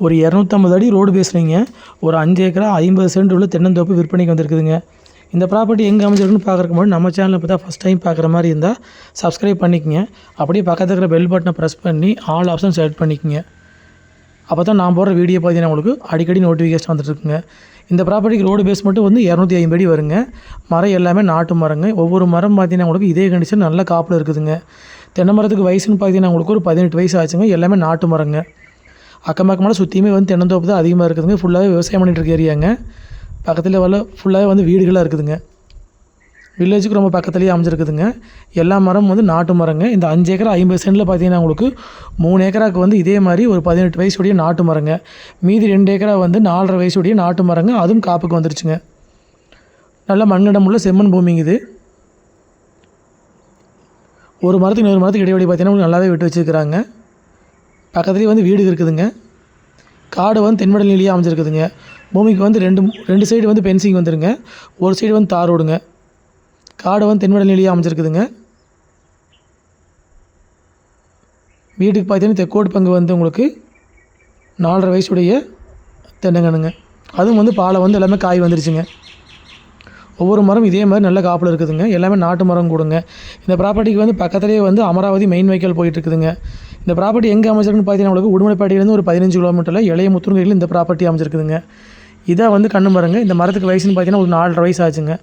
ஒரு 250 அடி ரோடு பேசுகிறீங்க. ஒரு 5 ஏக்கரா 50 சென்ட் உள்ள தென்னந்தோப்பு விற்பனைக்கு வந்திருக்குதுங்க. இந்த ப்ராப்பர்ட்டி எங்கே அமைஞ்சிருக்குன்னு பார்க்குறக்கு முன்னாடி நம்ம சேனலில் இப்போ தான் ஃபஸ்ட் டைம் பார்க்குற மாதிரி இருந்தால் சப்ஸ்கிரைப் பண்ணிக்கங்க. அப்படியே பக்கத்தில் இருக்கிற பெல் பட்டனை ப்ரெஸ் பண்ணி ஆல் ஆப்ஷன் செலக்ட் பண்ணிக்கங்க. அப்போ தான் நான் போடுற வீடியோ பார்த்தீங்கன்னா உங்களுக்கு அடிக்கடி நோட்டிஃபிகேஷன் வந்துட்டுருக்குங்க. இந்த ப்ராப்பர்ட்டிக்கு ரோடு பேஸ் மட்டும் வந்து 250 அடி வருங்க. மரம் எல்லாமே நாட்டு மரங்க. ஒவ்வொரு மரம் பார்த்தீங்கன்னா உங்களுக்கு இதே கண்டிஷன் நல்ல காப்பில் இருக்குதுங்க. தென்னை மரத்துக்கு வயசுன்னு பார்த்தீங்கன்னா உங்களுக்கு ஒரு 18 வயசு ஆச்சுங்க. எல்லாமே நாட்டு மரங்க. அக்கம் பக்கமெல்லாம் சுற்றியுமே வந்து தென்னந்தோப்பு தான் அதிகமாக இருக்குதுங்க. ஃபுல்லாகவே விவசாயம் பண்ணிகிட்டு இருக்க ஏரியாங்க. பக்கத்தில் ஃபுல்லாகவே வந்து வீடுகளாக இருக்குதுங்க. வில்லேஜுக்கு ரொம்ப பக்கத்துலேயே அமைஞ்சிருக்குதுங்க. எல்லா மரம் வந்து நாட்டு மரங்க. இந்த 5 ஏக்கரா 50 சென்டில் பார்த்தீங்கன்னா உங்களுக்கு 3 ஏக்கராவுக்கு வந்து இதே மாதிரி ஒரு 18 வயசுடைய நாட்டு மரங்க. மீதி 2 ஏக்கரா வந்து 4.5 வயசுடைய நாட்டு மரங்க. அதுவும் காப்புக்கு வந்துருச்சுங்க. நல்ல மண்ணிடம் உள்ள செம்மண் பூமிங்க இது. ஒரு மரத்துக்கு இன்னொரு மரத்துக்கு இடைவெளி பார்த்தீங்கன்னா நல்லாவே விட்டு வச்சுருக்கிறாங்க. பக்கத்துலேயே வந்து வீடு இருக்குதுங்க. காடு வந்து தென்மடல் நிலையாக அமைஞ்சிருக்குதுங்க. பூமிக்கு வந்து ரெண்டு சைடு வந்து பென்சிங் வந்துருங்க. ஒரு சைடு வந்து தார் ரோடுங்க. காடு வந்து தென்மடல் நிலையாக அமைஞ்சிருக்குதுங்க. வீட்டுக்கு பார்த்தீங்கன்னா தெற்கோடு பங்கு வந்து உங்களுக்கு 4.5 வயசுடைய தென்னங்கன்னுங்க. அதுவும் வந்து பாலை வந்து எல்லாமே காய் வந்துருச்சுங்க. ஒவ்வொரு மரம் இதே மாதிரி நல்ல காப்பில் இருக்குதுங்க. எல்லாமே நாட்டு மரம் கூடுங்க. இந்த ப்ராப்பர்ட்டிக்கு வந்து பக்கத்துலேயே வந்து அமராவதி மெயின் வெஹிக்கல் போயிட்டுருக்குதுங்க. இந்த ப்ராப்பர்ட்டி எங்கே அமைச்சிருக்குன்னு பார்த்தீங்கன்னா உங்களுக்கு உடுமலைப்பேட்டையிலேருந்து ஒரு 15 கிலோமீட்டரில் இளைய முத்துருங்கையில் இந்த ப்ராப்பர்ட்டி அமைச்சிருக்குதுங்க. இதான் வந்து கண்ணு மரங்க. இந்த மரத்துக்கு வயசுன்னு பார்த்தீங்கன்னா ஒரு 4.5 வயசு ஆச்சுங்க.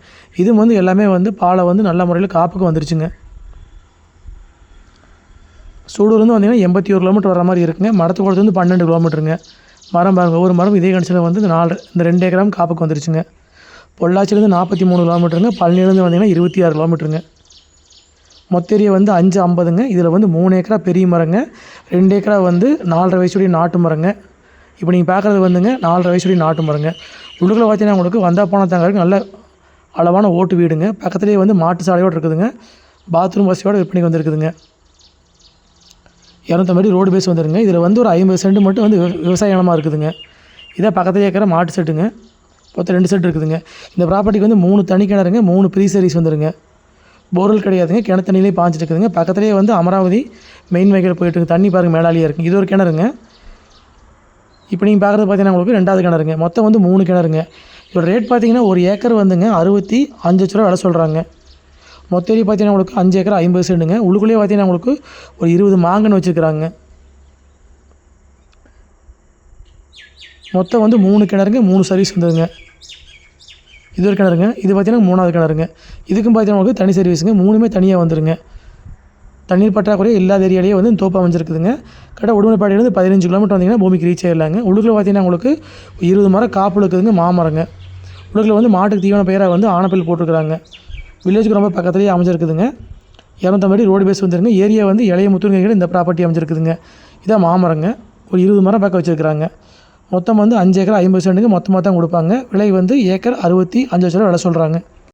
இது வந்து எல்லாமே வந்து பாலை வந்து நல்ல முறையில் காப்புக்கு வந்துருச்சுங்க. சூடூர்லேருந்து வந்தீங்கன்னா 81 கிலோமீட்டர் வர மாதிரி இருக்குங்க. மரத்துக்கு கொடுத்து வந்து 12 கிலோமீட்டருங்க. மரம் பாருங்கள். ஒவ்வொரு மரம் இதே கண்டிஷனில் வந்து இந்த 2 ஏக்கராம் காப்புக்கு வந்துருச்சுங்க. பொள்ளாச்சிலேருந்து 43 கிலோமீட்டருங்க. பழனிலேருந்து வந்தீங்கன்னா 26 கிலோமீட்டருங்க. மொத்த ஏரியா வந்து 550ங்க. இதில் வந்து 3 ஏக்கரா பெரிய மரங்க. 2 ஏக்கரா வந்து 4.5 வயசுடைய நாட்டு மரங்க. இப்போ நீங்கள் பார்க்குறது வந்துங்க 4.5 வயசுடைய நாட்டு மரங்க. உள்ளுக்குள்ள பார்த்தீங்கன்னா உங்களுக்கு வந்தா போன தாங்கிறதுக்கு நல்ல அளவான ஓட்டு வீடுங்க. பக்கத்துலேயே வந்து மாட்டு சாலையோடு இருக்குதுங்க. பாத்ரூம் வசதியோடு விற்பனைக்கு வந்துருக்குதுங்க. 250 அடி ரோடு பேஸ் வந்துருங்க. இதில் வந்து ஒரு 50 சென்ட் மட்டும் வந்து விவசாய நிலமாக இருக்குதுங்க. இதான் பக்கத்துலேயே இருக்கிற மாட்டு செட்டுங்க. மொத்தம் 2 செட் இருக்குதுங்க. இந்த ப்ராப்பர்ட்டிக்கு வந்து 3 தனி கிணறுங்க. 3 ப்ரீ சர்வீஸ் வந்துருங்க. போர்வெல் கிடையாதுங்க. கிணறு தண்ணியிலே பாஞ்சிட்டு இருக்குதுங்க. பக்கத்துலேயே வந்து அமராவதி மெயின் வெஹிக்கல் போயிட்டுருக்கு. தண்ணி பாருங்கள் மேலாலேயே இருக்குங்க. இது ஒரு கிணறுங்க. இப்போ நீங்கள் பார்க்குறது பார்த்தீங்கன்னா உங்களுக்கு 2வது கிணறுங்க. மொத்தம் வந்து 3 கிணறுங்க. இதோட ரேட் பார்த்தீங்கன்னா ஒரு ஏக்கர் வந்துங்க 65 லட்ச ரூபா விலை சொல்கிறாங்க. மொத்த ஏரியா பார்த்தீங்கன்னா உங்களுக்கு 5 ஏக்கரா 50 சென்ட்டுங்க. உள்ளுக்குள்ளேயே பார்த்தீங்கன்னா உங்களுக்கு ஒரு 20 மாங்கன்னு வச்சுருக்குறாங்க. மொத்தம் வந்து 3 கிணறுங்க. 3 சர்வீஸ் வந்துருங்க. இது ஒரு கிணறுங்க. இது பார்த்தீங்கன்னா 3வது கிணறுங்க. இதுக்கும் பார்த்தீங்கன்னா உங்களுக்கு தனி சர்வீஸுங்க. 3மே தனியாக வந்துருங்க. தண்ணீர் பற்றாக்குறையே இல்லாத ஏரியாலேயே வந்து தோப்பு அமைஞ்சிருக்குதுங்க. கரெக்டாக உடுமலைப்பேட்டையிலேருந்து 15 கிலோமீட்டர் வந்தீங்கன்னா பூமிக்கு ரீச் ஆகிடலாங்க. உள்ளுக்குள்ள பார்த்தீங்கன்னா உங்களுக்கு 20 மரம் காப்பு இருக்குதுங்க. மாமரங்க. உள்ளுக்குள்ள வந்து மாட்டுக்கு தீவன பயிராக வந்து ஆனப்பில் போட்டிருக்கிறாங்க. வில்லேஜுக்கு ரொம்ப பக்கத்துலேயே அமைஞ்சிருக்குதுங்க. 250 அடி ரோடு பேஸ் வந்துருங்க. ஏரியா வந்து இளைய முத்துருங்கையில் இந்த ப்ராப்பர்ட்டி அமைஞ்சிருக்குதுங்க. இதான் மாமரங்க. ஒரு 20 மரம் பக்கம் வச்சுருக்கிறாங்க. மொத்தம் வந்து 5 ஏக்கரா 50 சென்ட்டுங்க. மொத்தமாக தான் கொடுப்பாங்க. விலை வந்து ஏக்கர் 65 லட்ச ரூபா விலை சொல்கிறாங்க.